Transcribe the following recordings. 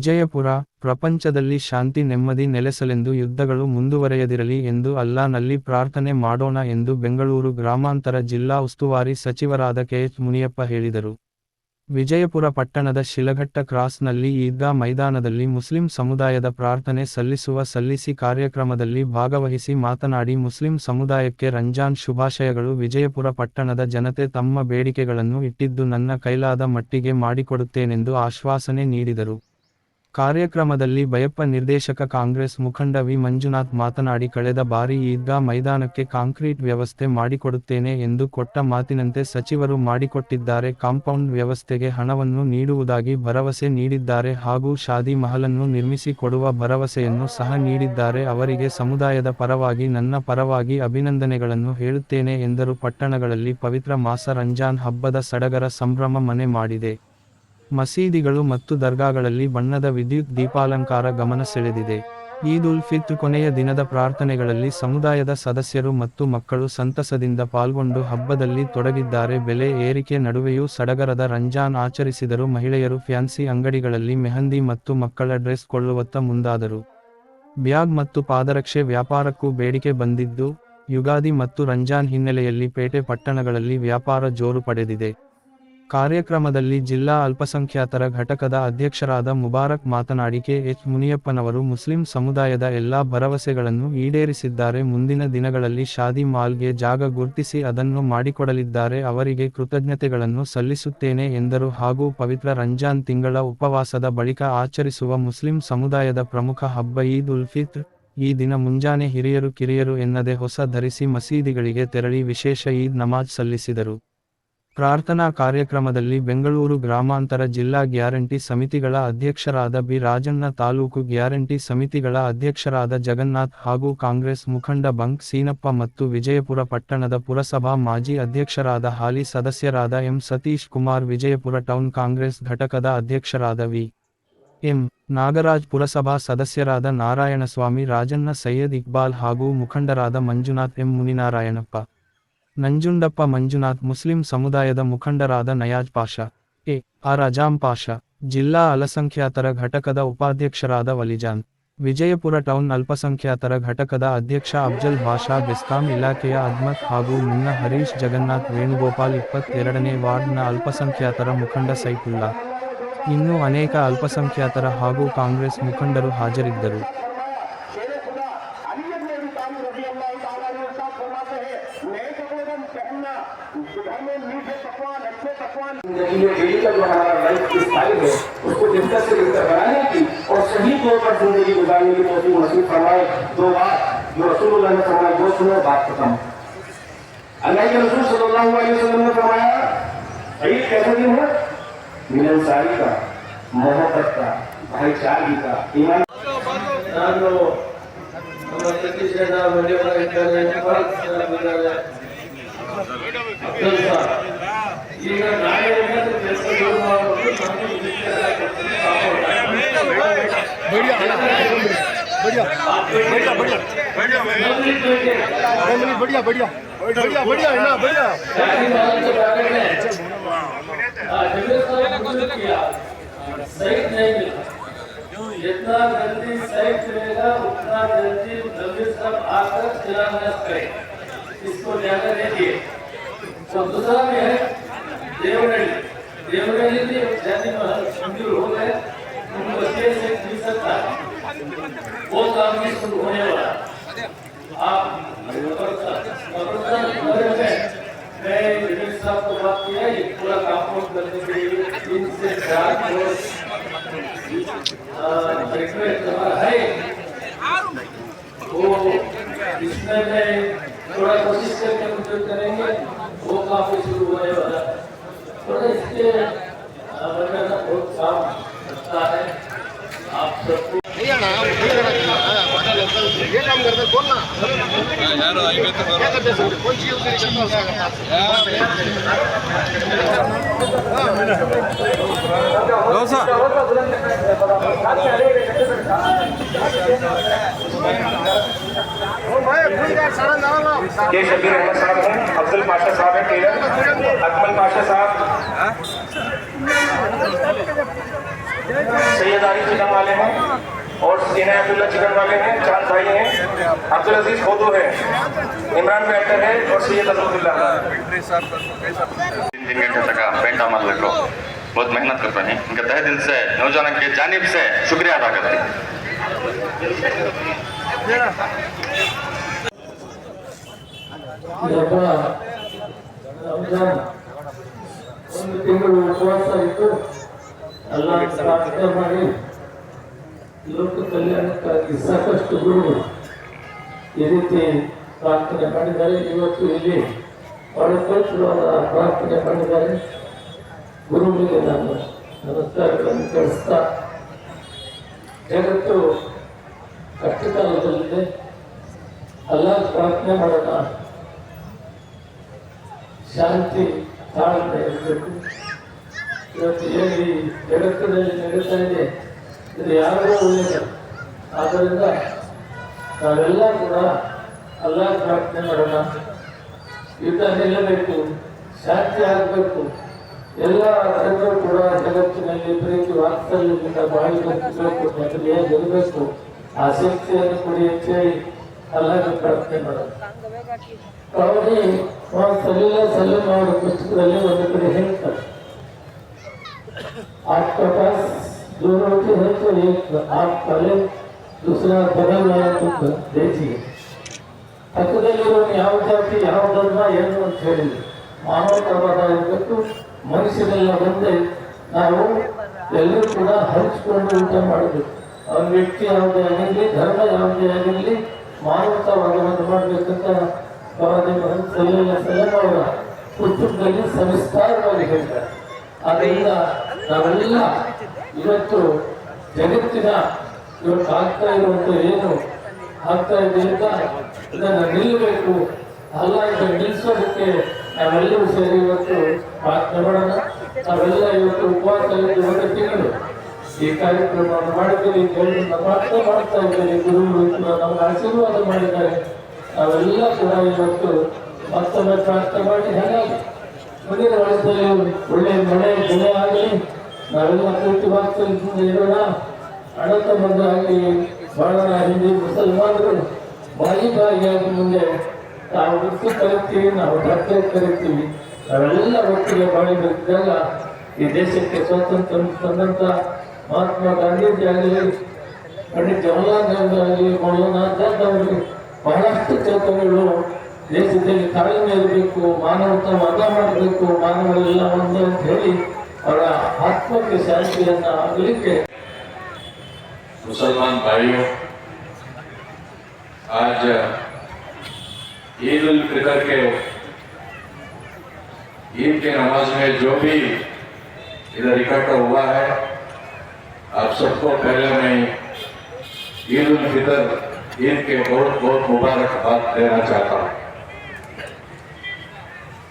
ವಿಜಯಪುರ, ಪ್ರಪಂಚದಲ್ಲಿ ಶಾಂತಿ ನೆಮ್ಮದಿ ನೆಲೆಸಲೆಂದು ಯುದ್ಧಗಳು ಮುಂದುವರೆಯದಿರಲಿ ಎಂದು ಅಲ್ಲಾನಲ್ಲಿ ಪ್ರಾರ್ಥನೆ ಮಾಡೋಣ ಎಂದು ಬೆಂಗಳೂರು ಗ್ರಾಮಾಂತರ ಜಿಲ್ಲಾ ಉಸ್ತುವಾರಿ ಸಚಿವರಾದ ಕೆಎಚ್ ಮುನಿಯಪ್ಪ ಹೇಳಿದರು. ವಿಜಯಪುರ ಪಟ್ಟಣದ ಶಿಲಘಟ್ಟ ಕ್ರಾಸ್ನಲ್ಲಿ ಈದ್ಗಾ ಮೈದಾನದಲ್ಲಿ ಮುಸ್ಲಿಂ ಸಮುದಾಯದ ಪ್ರಾರ್ಥನೆ ಸಲ್ಲಿಸಿ ಕಾರ್ಯಕ್ರಮದಲ್ಲಿ ಭಾಗವಹಿಸಿ ಮಾತನಾಡಿ ಮುಸ್ಲಿಂ ಸಮುದಾಯಕ್ಕೆ ರಂಜಾನ್ ಶುಭಾಶಯಗಳು. ವಿಜಯಪುರ ಪಟ್ಟಣದ ಜನತೆ ತಮ್ಮ ಬೇಡಿಕೆಗಳನ್ನು ಇಟ್ಟಿದ್ದು ನನ್ನ ಕೈಲಾದ ಮಟ್ಟಿಗೆ ಮಾಡಿಕೊಡುತ್ತೇನೆಂದು ಆಶ್ವಾಸನೆ ನೀಡಿದರು. ಕಾರ್ಯಕ್ರಮದಲ್ಲಿ ಬಯಪ್ಪ ನಿರ್ದೇಶಕ ಕಾಂಗ್ರೆಸ್ ಮುಖಂಡ ವಿ ಮಂಜುನಾಥ್ ಮಾತನಾಡಿ ಕಳೆದ ಬಾರಿ ಈದ್ಗಾ ಮೈದಾನಕ್ಕೆ ಕಾಂಕ್ರೀಟ್ ವ್ಯವಸ್ಥೆ ಮಾಡಿಕೊಡುತ್ತೇನೆ ಎಂದು ಕೊಟ್ಟ ಮಾತಿನಂತೆ ಸಚಿವರು ಮಾಡಿಕೊಟ್ಟಿದ್ದಾರೆ. ಕಾಂಪೌಂಡ್ ವ್ಯವಸ್ಥೆಗೆ ಹಣವನ್ನು ನೀಡುವುದಾಗಿ ಭರವಸೆ ನೀಡಿದ್ದಾರೆ ಹಾಗೂ ಶಾದಿ ಮಹಲನ್ನು ನಿರ್ಮಿಸಿ ಕೊಡುವ ಭರವಸೆಯನ್ನು ಸಹ ನೀಡಿದ್ದಾರೆ. ಅವರಿಗೆ ಸಮುದಾಯದ ಪರವಾಗಿ ನನ್ನ ಪರವಾಗಿ ಅಭಿನಂದನೆಗಳನ್ನು ಹೇಳುತ್ತೇನೆ ಎಂದರು. ಪಟ್ಟಣಗಳಲ್ಲಿ ಪವಿತ್ರ ಮಾಸ ರಂಜಾನ್ ಹಬ್ಬದ ಸಡಗರ ಸಂಭ್ರಮ ಮನೆ ಮಾಡಿದೆ. ಮಸೀದಿಗಳು ಮತ್ತು ದರ್ಗಾಗಳಲ್ಲಿ ಬಣ್ಣದ ವಿದ್ಯುತ್ ದೀಪಾಲಂಕಾರ ಗಮನ ಸೆಳೆದಿದೆ. ಈದ್ ಉಲ್ ಫಿತ್ರ್ ಕೊನೆಯ ದಿನದ ಪ್ರಾರ್ಥನೆಗಳಲ್ಲಿ ಸಮುದಾಯದ ಸದಸ್ಯರು ಮತ್ತು ಮಕ್ಕಳು ಸಂತಸದಿಂದ ಪಾಲ್ಗೊಂಡು ಹಬ್ಬದಲ್ಲಿ ತೊಡಗಿದ್ದಾರೆ. ಬೆಲೆ ಏರಿಕೆ ನಡುವೆಯೂ ಸಡಗರದ ರಂಜಾನ್ ಆಚರಿಸಿದರು. ಮಹಿಳೆಯರು ಫ್ಯಾನ್ಸಿ ಅಂಗಡಿಗಳಲ್ಲಿ ಮೆಹಂದಿ ಮತ್ತು ಮಕ್ಕಳ ಡ್ರೆಸ್ ಕೊಳ್ಳುವತ್ತ ಮುಂದಾದರು. ಬ್ಯಾಗ್ ಮತ್ತು ಪಾದರಕ್ಷೆ ವ್ಯಾಪಾರಕ್ಕೂ ಬೇಡಿಕೆ ಬಂದಿದ್ದು, ಯುಗಾದಿ ಮತ್ತು ರಂಜಾನ್ ಹಿನ್ನೆಲೆಯಲ್ಲಿ ಪೇಟೆ ಪಟ್ಟಣಗಳಲ್ಲಿ ವ್ಯಾಪಾರ ಜೋರು ಪಡೆದಿದೆ. ಕಾರ್ಯಕ್ರಮದಲ್ಲಿ ಜಿಲ್ಲಾ ಅಲ್ಪಸಂಖ್ಯಾತರ ಘಟಕದ ಅಧ್ಯಕ್ಷರಾದ ಮುಬಾರಕ್ ಮಾತನಾಡಿ ಕೆಎಚ್ ಮುನಿಯಪ್ಪನವರು ಮುಸ್ಲಿಂ ಸಮುದಾಯದ ಎಲ್ಲಾ ಭರವಸೆಗಳನ್ನು ಈಡೇರಿಸಿದ್ದಾರೆ. ಮುಂದಿನ ದಿನಗಳಲ್ಲಿ ಶಾದಿ ಮಾಲ್ಗೆ ಜಾಗ ಗುರ್ತಿಸಿ ಅದನ್ನು ಮಾಡಿಕೊಡಲಿದ್ದಾರೆ. ಅವರಿಗೆ ಕೃತಜ್ಞತೆಗಳನ್ನು ಸಲ್ಲಿಸುತ್ತೇನೆ ಎಂದರು. ಹಾಗೂ ಪವಿತ್ರ ರಂಜಾನ್ ತಿಂಗಳ ಉಪವಾಸದ ಬಳಿಕ ಆಚರಿಸುವ ಮುಸ್ಲಿಂ ಸಮುದಾಯದ ಪ್ರಮುಖ ಹಬ್ಬ ಈದ್ ಉಲ್ ಫಿತ್ರ್. ಈ ದಿನ ಮುಂಜಾನೆ ಹಿರಿಯರು ಕಿರಿಯರು ಎನ್ನದೆ ಹೊಸ ಧರಿಸಿ ಮಸೀದಿಗಳಿಗೆ ತೆರಳಿ ವಿಶೇಷ ಈದ್ ನಮಾಜ್ ಸಲ್ಲಿಸಿದರು. ಪ್ರಾರ್ಥನಾ ಕಾರ್ಯಕ್ರಮದಲ್ಲಿ ಬೆಂಗಳೂರು ಗ್ರಾಮಾಂತರ ಜಿಲ್ಲಾ ಗ್ಯಾರಂಟಿ ಸಮಿತಿಗಳ ಅಧ್ಯಕ್ಷರಾದ ಬಿ ರಾಜಣ್ಣ, ತಾಲೂಕು ಗ್ಯಾರಂಟಿ ಸಮಿತಿಗಳ ಅಧ್ಯಕ್ಷರಾದ ಜಗನ್ನಾಥ್ ಹಾಗೂ ಕಾಂಗ್ರೆಸ್ ಮುಖಂಡ ಬಂಕ್ ಸೀನಪ್ಪ ಮತ್ತು ವಿಜಯಪುರ ಪಟ್ಟಣದ ಪುರಸಭಾ ಮಾಜಿ ಅಧ್ಯಕ್ಷರಾದ ಹಾಲಿ ಸದಸ್ಯರಾದ ಎಂ ಸತೀಶ್ ಕುಮಾರ್, ವಿಜಯಪುರ ಟೌನ್ ಕಾಂಗ್ರೆಸ್ ಘಟಕದ ಅಧ್ಯಕ್ಷರಾದ ವಿ ಎಂ ನಾಗರಾಜ್, ಪುರಸಭಾ ಸದಸ್ಯರಾದ ನಾರಾಯಣಸ್ವಾಮಿ, ರಾಜಣ್ಣ, ಸೈಯದ್ ಇಕ್ಬಾಲ್ ಹಾಗೂ ಮುಖಂಡರಾದ ಮಂಜುನಾಥ್, ಎಂ ಮುನಿನಾರಾಯಣಪ್ಪ, ನಂಜುಂಡಪ್ಪ, ಮಂಜುನಾಥ್, ಮುಸ್ಲಿಂ ಸಮುದಾಯದ ಮುಖಂಡರಾದ ನಯಾಜ್ ಪಾಷಾ, ಎ ಆರ್ ಅಜಾಂ ಪಾಷಾ, ಜಿಲ್ಲಾ ಅಲ್ಪಸಂಖ್ಯಾತರ ಘಟಕದ ಉಪಾಧ್ಯಕ್ಷರಾದ ವಲಿಜಾನ್, ವಿಜಯಪುರ ಟೌನ್ ಅಲ್ಪಸಂಖ್ಯಾತರ ಘಟಕದ ಅಧ್ಯಕ್ಷ ಅಫ್ಜಲ್ ಭಾಷಾ, ಬೆಸ್ಕಾಂ ಇಲಾಖೆಯ ಅಹ್ಮದ್ ಹಾಗೂ ಮುನ್ನ ಹರೀಶ್, ಜಗನ್ನಾಥ್, ವೇಣುಗೋಪಾಲ್, 22ನೇ ವಾರ್ಡ್ನ ಅಲ್ಪಸಂಖ್ಯಾತರ ಮುಖಂಡ ಸೈಫುಲ್ಲಾ, ಇನ್ನೂ ಅನೇಕ ಅಲ್ಪಸಂಖ್ಯಾತರ ಹಾಗೂ ಕಾಂಗ್ರೆಸ್ ಮುಖಂಡರು ಹಾಜರಿದ್ದರು. जिंदगी में डेली का जो हमारा लाइफ स्टाइल है उसको बेहतर से बेहतर बनाने की और सही तौर पर जिंदगी गुजारने की तौफीक नसीब फरमाए। दो बात जो रसूलुल्लाह ने फरमाया, वो सुनो, बात खत्म। अल्लाह के रसूल सल्लल्लाहु अलैहि वसल्लम ने फरमाया, ईद कैसा दिन है? मिलनसारी का, मोहब्बत का, भाईचारे का, ईमान। ಈಗ ನಾಳೆ जितना जल्दी सही चलेगा उतना जल्दी नबी सब आकर खिलाना करे, इसको ध्यान रखिए। तो दूसरा में है देवगढ़ी की जाति मंजूर हो गए, उन बच्चे से फीसद था, वो काम भी शुरू होने वाला। आप मैं विजय साहब को बात किया, ये पूरा काम करने के लिए 3 से 4 करोड़ रिक्वेस्ट हमारा है। वो इसमें मैं थोड़ा कोशिश करके मदद करेंगे, वो काफी शुरू होने वाला है। थोड़ा इसके बहुत काम लगता है आप सबको। ये काम करते बोलना यार, आएंगे तो क्या करते हैं, कौन सी करता के शबीर अहमद साहब हैं, अफजल पाशा साहब हैं, टेलर अकमल पाशा साहब, सैयद आरिफ चिकन वाले हैं और इनायतुल्लाह चिकन वाले हैं, चांद भाई हैं, अब्दुल अजीज खोदू है, इमरान बैटर है और सैयद अब्दुल्ला। 3 घंटे तक पेंट हमारे को बहुत मेहनत कर रहे हैं। इनका तहे दिल से नौजवान के जानिब से शुक्रिया अदा करते हैं। ಒಂದು ತಿಂಗಳು ಉಪವಾಸ ಇದ್ದು ಎಲ್ಲ ಪ್ರಾರ್ಥನೆ ಮಾಡಿ ಲೋಕ ಕಲ್ಯಾಣಕ್ಕಾಗಿ ಸಾಕಷ್ಟು ಗುರುಗಳು ಈ ರೀತಿ ಪ್ರಾರ್ಥನೆ ಮಾಡಿದ್ದಾರೆ. ಇವತ್ತು ಇಲ್ಲಿ ಬಹಳ ಪವಿತ್ರವಾದ ಪ್ರಾರ್ಥನೆ ಮಾಡಿದ್ದಾರೆ. ಗುರುಗಳಿಗೆ ನಾನು ನಮಸ್ಕಾರಗಳನ್ನು ಕಳಿಸ್ತಾ, ಜಗತ್ತು ಕಷ್ಟಕಾಲದಲ್ಲಿದೆ, ಎಲ್ಲ ಪ್ರಾರ್ಥನೆ ಮಾಡೋಣ, ಶಾಂತಿ ತಾಳ್ಮೆ ಇರಬೇಕು. ಇವತ್ತು ಏನು ಈ ಜಗತ್ತಿನಲ್ಲಿ ನಡೀತಾ ಇದೆ ಇದು ಯಾರಿಗೂ ಒಳ್ಳೆಯದು. ಆದ್ದರಿಂದ ನಾವೆಲ್ಲ ಕೂಡ ಎಲ್ಲ ಪ್ರಾರ್ಥನೆ ಮಾಡೋಣ, ಯುದ್ಧ ನಿಲ್ಲಬೇಕು, ಶಾಂತಿ ಆಗಬೇಕು, ಎಲ್ಲ ಜನರು ಕೂಡ ಜಗತ್ತಿನಲ್ಲಿ ಪ್ರೀತಿ ವಾತ್ಸಲ್ಯದಿಂದ ಬಾಳಿ ಬದುಕಬೇಕು, ಮೊದಲೇ ಗೆಲ್ಲಬೇಕು, ಆ ಶಕ್ತಿಯನ್ನು ಕೊಡಿ ಅಂತೇಳಿ ಎಲ್ಲರೂ ಪ್ರಾರ್ಥನೆ ಮಾಡೋಣ. ಪ್ರವಾದಿ ಸಲೀಂ ಅವರ ಪುಸ್ತಕದಲ್ಲಿ ಒಂದು ಕಡೆ ಹೇಳ್ತಾರೆ, आपका पास दो रोटी है तो एक आप पहले दूसरा बगल वाला को देखिए. ಪಕ್ಕದಲ್ಲಿರೋ ಯಾವ ಜಾತಿ ಯಾವ ಧರ್ಮ ಏನು ಅಂತ ಹೇಳಿದ್ರು, ಮಾನವತಾವಾದ ಇರಬೇಕು, ಮನುಷ್ಯರೆಲ್ಲ ಬಂದೆ ನಾವು ಎಲ್ಲರೂ ಕೂಡ ಹಂಚಿಕೊಂಡು ಊಟ ಮಾಡಬೇಕು. ಅವ್ರ ವ್ಯಕ್ತಿ ಯಾವುದೇ ಆಗಿರಲಿ, ಧರ್ಮ ಯಾವುದೇ ಆಗಿರಲಿ, ಮಾನವತಾವಾದವನ್ನು ಮಾಡಬೇಕಂತ ಪ್ರವಾದಿ ಮೊಹಮ್ಮದ್ ಸಲ್ಲಲ್ಲಾಹು ಅಲೈಹಿ ವಸಲ್ಲಂ ಅವರ ಪುಸ್ತಕದಲ್ಲಿ ಸವಿಸ್ತಾರವಾಗಿ ಹೇಳ್ತಾರೆ. ಆದ್ದರಿಂದ ನಾವೆಲ್ಲ ಇವತ್ತು ಜಗತ್ತಿನ ಇವತ್ತು ಆಗ್ತಾ ಇರುವಂಥ ಏನು ಆಗ್ತಾ ಇದೆ ಅಂತ ಇದನ್ನು ನಿಲ್ಲಬೇಕು, ಅಲ್ಲ ಇದನ್ನು ನಿಲ್ಲಿಸೋದಕ್ಕೆ ನಾವೆಲ್ಲರೂ ಸೇರಿ ಇವತ್ತು ಪ್ರಾರ್ಥನೆ ಮಾಡೋಣ. ನಾವೆಲ್ಲ ಇವತ್ತು ಉಪವಾಸ ಒಂದು ತಿಂಗಳು ಈ ಕಾರ್ಯಕ್ರಮವನ್ನು ಮಾಡಿದ್ದೀವಿ, ದೇವರನ್ನ ಪ್ರಾರ್ಥನೆ ಮಾಡ್ತಾ ಇದ್ದೇವೆ. ಗುರುಗಳು ನಮಗೆ ಆಶೀರ್ವಾದ ಮಾಡಿದ್ದಾರೆ. ನಾವೆಲ್ಲ ಕೂಡ ಇವತ್ತು ಮತ್ತೊಮ್ಮೆ ಪ್ರಾರ್ಥನೆ ಮಾಡಿ ಹಾಗಾಗಿ ಮುಂದಿನ ವರ್ಷದಲ್ಲಿ ಒಳ್ಳೆಯ ಮಳೆ ಬೆಳೆ ಆಗಲಿ, ನಾವೆಲ್ಲ ಪೂರ್ತಿ ವಾಸ್ತವ್ಯದಿಂದ ಇರೋಣ, ಅಣ್ಣ ತಮ್ಮಂದಾಗಿ ಬಾಳೋಣ. ಹಿಂದಿ ಮುಸಲ್ಮಾನರು ಬಾಯಿ ಬಾಯಿಯಾಗಿ ಮುಂದೆ ನಾವು ವೃತ್ತಿ ಕರಿತೀವಿ, ನಾವು ಧಕ್ಕೆ ಕರಿತೀವಿ, ನಾವೆಲ್ಲ ಒಟ್ಟಿಗೆ ಬಾಳಿ ಬದುಕಿದಾಗ ಈ ದೇಶಕ್ಕೆ ಸ್ವಾತಂತ್ರ್ಯ ತಂದಂಥ ಮಹಾತ್ಮ ಗಾಂಧೀಜಿ ಆಗಲಿ, ಪಂಡಿತ್ ಜವಾಹರ್ಲಾಲ್ ನೆಹರು ಆಗಲಿ, ಮೌಲಾನಾ ಆಜಾದ್ ಆಗಲಿ, ಬಹಳಷ್ಟು ಚೇತನಗಳು ದೇಶದಲ್ಲಿ ತಾಳ್ಮೆ ಇರಬೇಕು, ಮಾನವತಾವಾದ ಮಾಡಬೇಕು, ಮಾನವರೆಲ್ಲ ಒಂದು ಅಂತ ಹೇಳಿ ಅವರ ಆತ್ಮಕ್ಕೆ ಶಾಂತಿಯನ್ನು ಆಗಲಿಕ್ಕೆ. मुसलमान भाइयों, आज ईद उल फितर के ईद के नमाज में जो भी इधर इकट्ठा हुआ है, आप सबको पहले मैं ईद उल फितर ईद के बहुत बहुत मुबारकबाद देना चाहता हूँ।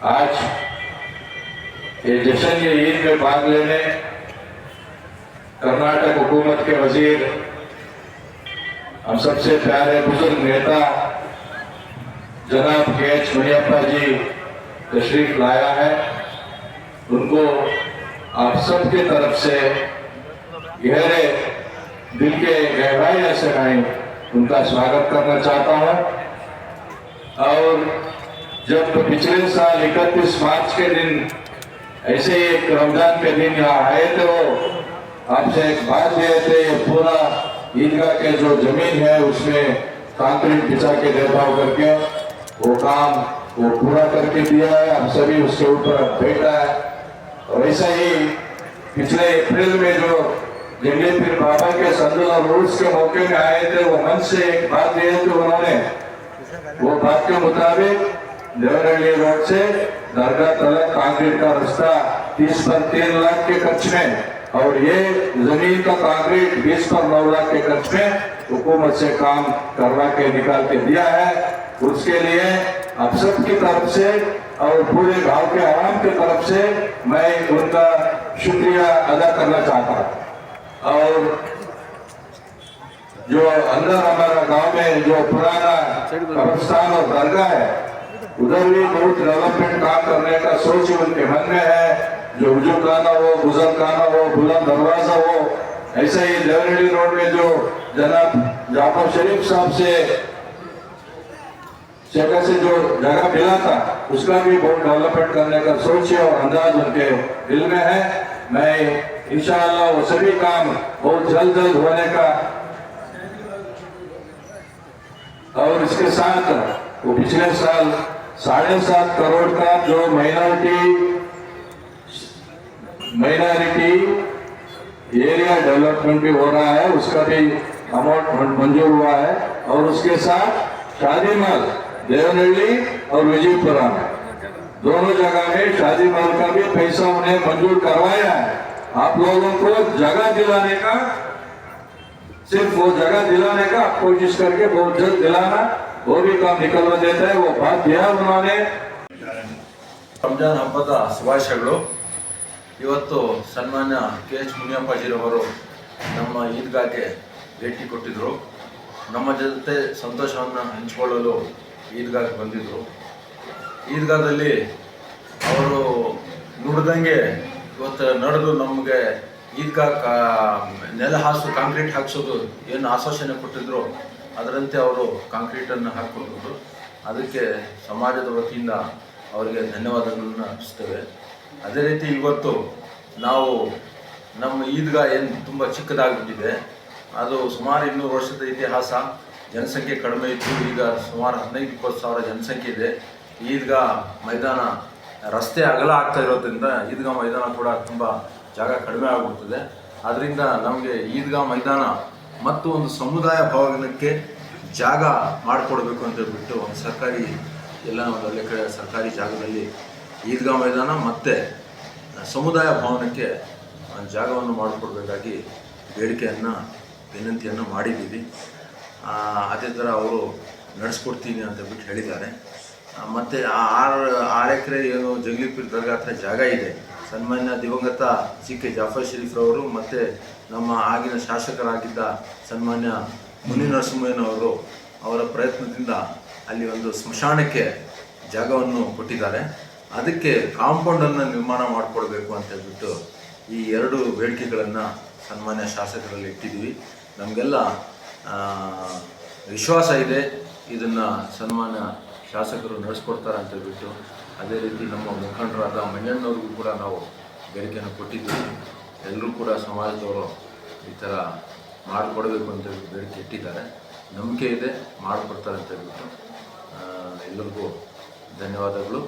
आज ये जश्न के ईद में भाग लेने कर्नाटक हुकूमत के वजीर, हम सबसे प्यारे बुजुर्ग नेता जनाब के.एच. मुनियप्पा जी तशरीफ लाया है। उनको आप सबके तरफ से गहरे दिल के गहराई से मैं उनका स्वागत करना चाहता हूँ। और जब पिछले साल 31 मार्च के दिन ऐसे ही एक रमजान के दिन यहाँ आए थे, वो आपसे एक बात ये थे, ये पूरा ईदगाह के जो जमीन है उसमें कंक्रीट बिछा के देखाव करके वो काम वो पूरा करके दिया है। हम सभी उसके ऊपर बैठा है। और ऐसा ही पिछले अप्रैल में जो जंगली पीर बाबा के संदूल रूल्स के मौके में आए थे, वो मन से एक बात दिए थे उन्होंने, वो बात के मुताबिक देवरहली रोड से दरगाह तलक कंक्रीट का रास्ता 30 पर 3 लाख के खर्च में, और ये जमीन का कंक्रीट 20 पर 9 लाख के खर्च में हुकूमत से काम करवा के निकाल के दिया है। उसके लिए आप सब की तरफ से और पूरे गांव के आवाम की तरफ से मैं उनका शुक्रिया अदा करना चाहता हूँ। और जो अंदर हमारा गांव में जो पुराना कब्रिस्तान और दरगाह है, उधर भी बहुत डेवलपमेंट काम करने का सोच उनके मन में है। जो वजू खाना हो, गुजर खाना हो, बुलंद दरवाजा हो, ऐसा ही देवनहल्ली रोड में जो जनाब जाफर शरीफ साहब से जगह से जो जगह मिला था उसका भी बहुत डेवलपमेंट करने का सोच और अंदाज उनके दिल में है। मैं इंशाअल्लाह वो सभी काम बहुत जल्द होने का, और इसके साथ वो पिछले साल 7.5 करोड़ का जो माइनॉरिटी एरिया डेवलपमेंट भी हो रहा है उसका भी अमाउंट मंजूर हुआ है। और उसके साथ शादी महल देवनहल्ली और विजयपुरा में दोनों जगह में शादी महल का भी पैसा उन्हें मंजूर करवाया है। आप लोगों को जगह दिलाने का, सिर्फ वो जगह दिलाने का आप कोशिश करके बहुत जल्द दिलाना, वो भी काम निकलवा देता है। वो बात दिया उन्होंने। ರಂಜಾನ್ ಹಬ್ಬದ ಶುಭಾಶಯಗಳು। ಇವತ್ತು ಸನ್ಮಾನ್ಯ KH ಮುನಿಯಪ್ಪಾಜಿರವರು ನಮ್ಮ ಈದ್ಗಾಗೆ ಭೇಟಿ ಕೊಟ್ಟಿದ್ದರು. ನಮ್ಮ ಜೊತೆ ಸಂತೋಷವನ್ನು ಹಂಚಿಕೊಳ್ಳಲು ಈದ್ಗಾಗೆ ಬಂದಿದ್ದರು. ಈದ್ಗಾದಲ್ಲಿ ಅವರು ನುಡಿದಂಗೆ ಇವತ್ತು ನಡೆದು ನಮಗೆ ಈದ್ಗಾ ನೆಲ ಕಾಂಕ್ರೀಟ್ ಹಾಕ್ಸೋದು ಏನು ಆಶ್ವಾಸನೆ ಕೊಟ್ಟಿದ್ರು ಅದರಂತೆ ಅವರು ಕಾಂಕ್ರೀಟನ್ನು ಹಾಕಿಕೊಟ್ಟಿದ್ರು. ಅದಕ್ಕೆ ಸಮಾಜದ ವತಿಯಿಂದ ಅವರಿಗೆ ಧನ್ಯವಾದಗಳನ್ನು ಅರ್ಪಿಸ್ತೇವೆ. ಅದೇ ರೀತಿ ಇವತ್ತು ನಾವು ನಮ್ಮ ಈದ್ಗಾ ಏನು ತುಂಬ ಚಿಕ್ಕದಾಗಿಬಿಟ್ಟಿದೆ, ಅದು ಸುಮಾರು 200 ವರ್ಷದ ಇತಿಹಾಸ, ಜನಸಂಖ್ಯೆ ಕಡಿಮೆ ಇತ್ತು. ಈಗ ಸುಮಾರು 15-20 ಸಾವಿರ ಜನಸಂಖ್ಯೆ ಇದೆ. ಈದ್ಗಾ ಮೈದಾನ ರಸ್ತೆ ಅಗಲ ಆಗ್ತಾ ಇರೋದ್ರಿಂದ ಈದ್ಗಾ ಮೈದಾನ ಕೂಡ ತುಂಬ ಜಾಗ ಕಡಿಮೆ ಆಗಿಬಿಡ್ತದೆ. ಆದ್ದರಿಂದ ನಮಗೆ ಈದ್ಗಾ ಮೈದಾನ ಮತ್ತು ಒಂದು ಸಮುದಾಯ ಭವನಕ್ಕೆ ಜಾಗ ಮಾಡಿಕೊಡ್ಬೇಕು ಅಂತ ಹೇಳ್ಬಿಟ್ಟು ಒಂದು ಸರ್ಕಾರಿ ಎಲ್ಲ ಒಂದು ಒಳ್ಳೆ ಕಡೆ ಸರ್ಕಾರಿ ಜಾಗದಲ್ಲಿ ಈದ್ಗಾ ಮೈದಾನ ಮತ್ತು ಸಮುದಾಯ ಭವನಕ್ಕೆ ಜಾಗವನ್ನು ಮಾಡಿಕೊಡ್ಬೇಕಾಗಿ ವಿನಂತಿಯನ್ನು ಮಾಡಿದ್ದೀವಿ. ಅದೇ ಥರ ಅವರು ನಡೆಸ್ಕೊಡ್ತೀನಿ ಅಂತ ಬಿಟ್ಟು ಹೇಳಿದ್ದಾರೆ. ಮತ್ತು 6 ಎಕರೆ ಏನು ಜಂಗ್ಲಿಪೀರ್ ದರ್ಗಾ ಹತ್ರ ಜಾಗ ಇದೆ. ಸನ್ಮಾನ್ಯ ದಿವಂಗತ CK ಜಾಫರ್ ಶರೀಫ್ರವರು ಮತ್ತು ನಮ್ಮ ಆಗಿನ ಶಾಸಕರಾಗಿದ್ದ ಸನ್ಮಾನ್ಯ ಮುನಿ ನರಸಿಂಹಯ್ಯನವರು ಅವರ ಪ್ರಯತ್ನದಿಂದ ಅಲ್ಲಿ ಒಂದು ಸ್ಮಶಾನಕ್ಕೆ ಜಾಗವನ್ನು ಕೊಟ್ಟಿದ್ದಾರೆ. ಅದಕ್ಕೆ ಕಾಂಪೌಂಡನ್ನು ನಿರ್ಮಾಣ ಮಾಡಿಕೊಡ್ಬೇಕು ಅಂತ ಹೇಳ್ಬಿಟ್ಟು ಈ 2 ಬೇಡಿಕೆಗಳನ್ನು ಸನ್ಮಾನ್ಯ ಶಾಸಕರಲ್ಲಿ ಇಟ್ಟಿದ್ದೀವಿ. ನಮಗೆಲ್ಲ ವಿಶ್ವಾಸ ಇದೆ ಇದನ್ನು ಸನ್ಮಾನ್ಯ ಶಾಸಕರು ನಡೆಸ್ಕೊಡ್ತಾರೆ ಅಂತ ಹೇಳ್ಬಿಟ್ಟು. ಅದೇ ರೀತಿ ನಮ್ಮ ಮುಖಂಡರಾದ ಮಂಜಣ್ಣವ್ರಿಗೂ ಕೂಡ ನಾವು ಬೇಡಿಕೆಯನ್ನು ಕೊಟ್ಟಿದ್ದೀವಿ. ಎಲ್ಲರೂ ಕೂಡ ಸಮಾಜದವರು ಈ ಥರ ಮಾಡಿಕೊಡ್ಬೇಕು ಅಂತ ಬೇಡಿಕೆ ಇಟ್ಟಿದ್ದಾರೆ. ನಂಬಿಕೆ ಇದೆ ಮಾಡಿಕೊಡ್ತಾರೆ ಅಂತ ಹೇಳ್ಬಿಟ್ಟು ಎಲ್ಲರಿಗೂ ಧನ್ಯವಾದಗಳು.